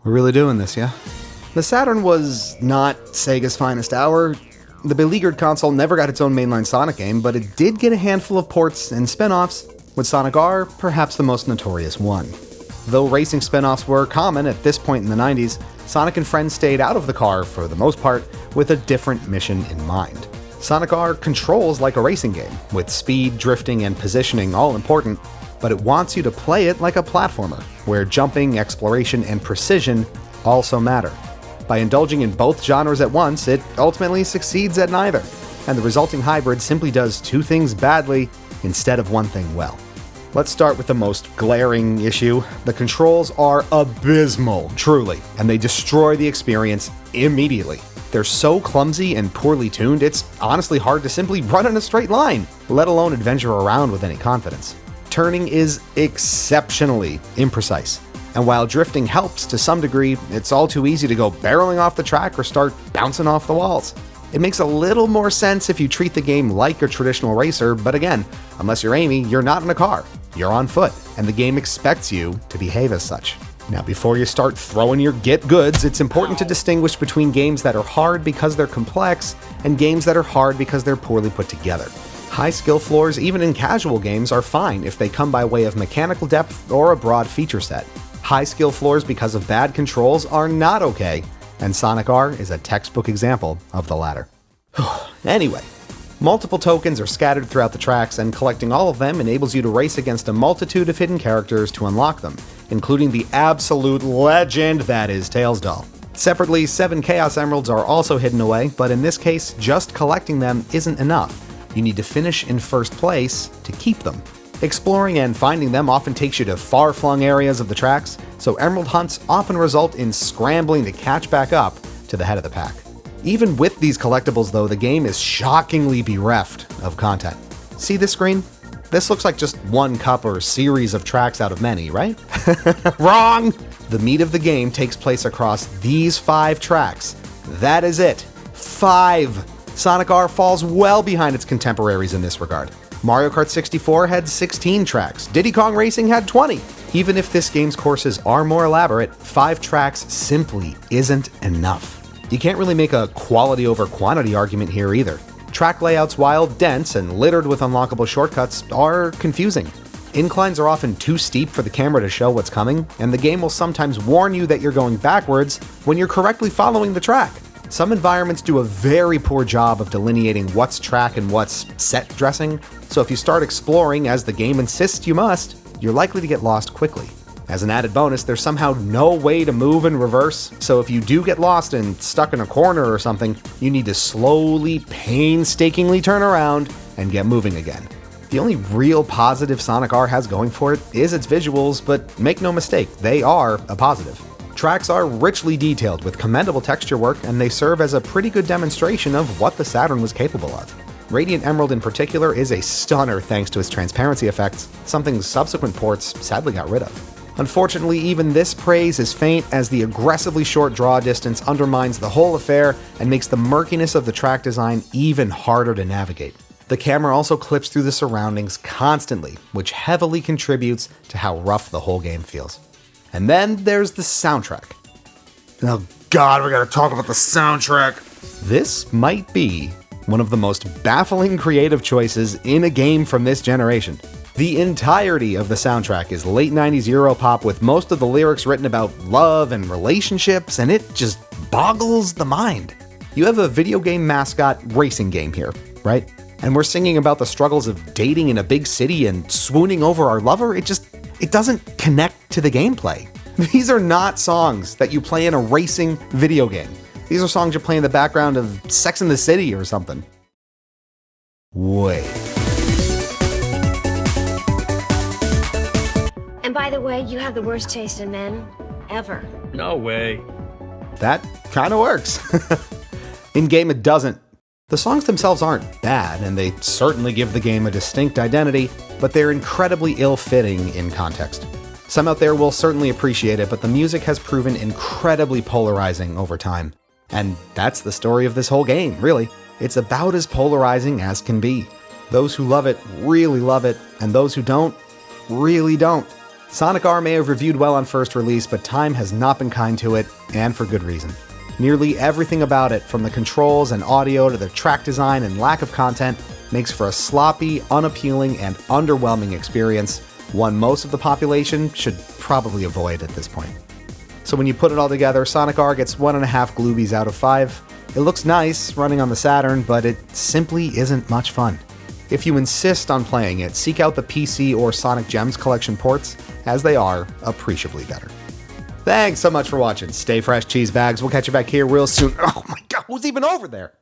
We're really doing this, yeah? The Saturn was not Sega's finest hour. The beleaguered console never got its own mainline Sonic game, but it did get a handful of ports and spin-offs, with Sonic R perhaps the most notorious one. Though racing spin-offs were common at this point in the 90s, Sonic and friends stayed out of the car, for the most part, with a different mission in mind. Sonic R controls like a racing game, with speed, drifting, and positioning all important, but it wants you to play it like a platformer, where jumping, exploration, and precision also matter. By indulging in both genres at once, it ultimately succeeds at neither, and the resulting hybrid simply does two things badly instead of one thing well. Let's start with the most glaring issue. The controls are abysmal, truly, and they destroy the experience immediately. They're so clumsy and poorly tuned, it's honestly hard to simply run in a straight line, let alone adventure around with any confidence. Turning is exceptionally imprecise, and while drifting helps to some degree, it's all too easy to go barreling off the track or start bouncing off the walls. It makes a little more sense if you treat the game like a traditional racer, but again, unless you're Amy, you're not in a car. You're on foot, and the game expects you to behave as such. Now, before you start throwing your get goods, it's important to distinguish between games that are hard because they're complex and games that are hard because they're poorly put together. High skill floors, even in casual games, are fine if they come by way of mechanical depth or a broad feature set. High skill floors because of bad controls are not okay, and Sonic R is a textbook example of the latter. Anyway, multiple tokens are scattered throughout the tracks, and collecting all of them enables you to race against a multitude of hidden characters to unlock them, including the absolute legend that is Tails Doll. Separately, 7 Chaos Emeralds are also hidden away, but in this case, just collecting them isn't enough. You need to finish in first place to keep them. Exploring and finding them often takes you to far-flung areas of the tracks, so emerald hunts often result in scrambling to catch back up to the head of the pack. Even with these collectibles though, the game is shockingly bereft of content. See this screen? This looks like just one cup or series of tracks out of many, right? Wrong! The meat of the game takes place across these 5 tracks. That is it. 5! Sonic R falls well behind its contemporaries in this regard. Mario Kart 64 had 16 tracks. Diddy Kong Racing had 20. Even if this game's courses are more elaborate, 5 tracks simply isn't enough. You can't really make a quality over quantity argument here either. Track layouts, while dense and littered with unlockable shortcuts, are confusing. Inclines are often too steep for the camera to show what's coming, and the game will sometimes warn you that you're going backwards when you're correctly following the track. Some environments do a very poor job of delineating what's track and what's set dressing, so if you start exploring as the game insists you must, you're likely to get lost quickly. As an added bonus, there's somehow no way to move in reverse, so if you do get lost and stuck in a corner or something, you need to slowly, painstakingly turn around and get moving again. The only real positive Sonic R has going for it is its visuals, but make no mistake, they are a positive. Tracks are richly detailed with commendable texture work, and they serve as a pretty good demonstration of what the Saturn was capable of. Radiant Emerald in particular is a stunner thanks to its transparency effects, something subsequent ports sadly got rid of. Unfortunately, even this praise is faint, as the aggressively short draw distance undermines the whole affair and makes the murkiness of the track design even harder to navigate. The camera also clips through the surroundings constantly, which heavily contributes to how rough the whole game feels. And then there's the soundtrack. Oh god, we gotta talk about the soundtrack! This might be one of the most baffling creative choices in a game from this generation. The entirety of the soundtrack is late 90s Europop, with most of the lyrics written about love and relationships, and it just boggles the mind. You have a video game mascot racing game here, right? And we're singing about the struggles of dating in a big city and swooning over our lover? It doesn't connect to the gameplay. These are not songs that you play in a racing video game. These are songs you play in the background of Sex and the City or something. Wait. And by the way, you have the worst taste in men ever. No way. That kind of works. In-game it doesn't. The songs themselves aren't bad, and they certainly give the game a distinct identity, but they're incredibly ill-fitting in context. Some out there will certainly appreciate it, but the music has proven incredibly polarizing over time. And that's the story of this whole game, really. It's about as polarizing as can be. Those who love it really love it, and those who don't, really don't. Sonic R may have reviewed well on first release, but time has not been kind to it, and for good reason. Nearly everything about it, from the controls and audio to the track design and lack of content, makes for a sloppy, unappealing, and underwhelming experience, one most of the population should probably avoid at this point. So when you put it all together, Sonic R gets 1.5 Gloobies out of 5. It looks nice running on the Saturn, but it simply isn't much fun. If you insist on playing it, seek out the PC or Sonic Gems collection ports, as they are appreciably better. Thanks so much for watching. Stay fresh, cheese bags. We'll catch you back here real soon. Oh my god, who's even over there?